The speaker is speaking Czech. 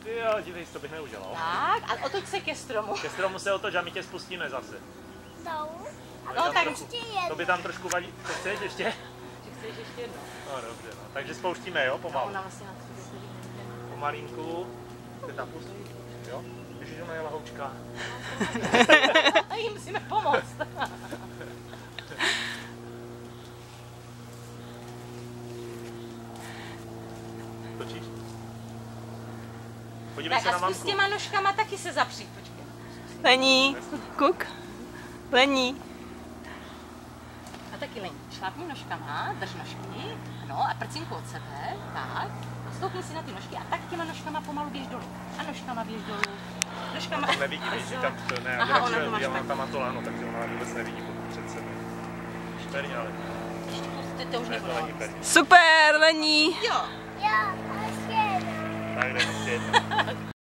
Jo, dívej, to bych neudělal. Tak, a otoč se ke stromu. Ke stromu se otoč a my tě spustíme zase. No, tak To by tam trošku vadí. Co chceš ještě? že chceš ještě jedno. No dobře, no. Takže spouštíme, jo, pomalu. Ona vlastně na to Pomalinku. Ty tam pustí, jo? Ježiš, ona je lahoučka. A jí musíme pomoct. Točíš? Podívej Tak se na a zkus mamku. těma nožkama taky se zapřít, počkej. Lení, kuk. Lení. A taky Lení, šlápni nožkama, drž nožky, no a prcinku od sebe, tak. A stoupni si na ty nožky a tak těma nožkama pomalu běž dolů. A nožkama běž dolů. Nožkama. Tam nevidí, víš, říkám, to ne, Aha, ona to má já mám špatně. tam Matoláno, takže ona vůbec nevidí před sebou. Šperně, ale To už ne, to nebylo. není perně. Super, Lení. Jo. Tak jdeme ještě jednou.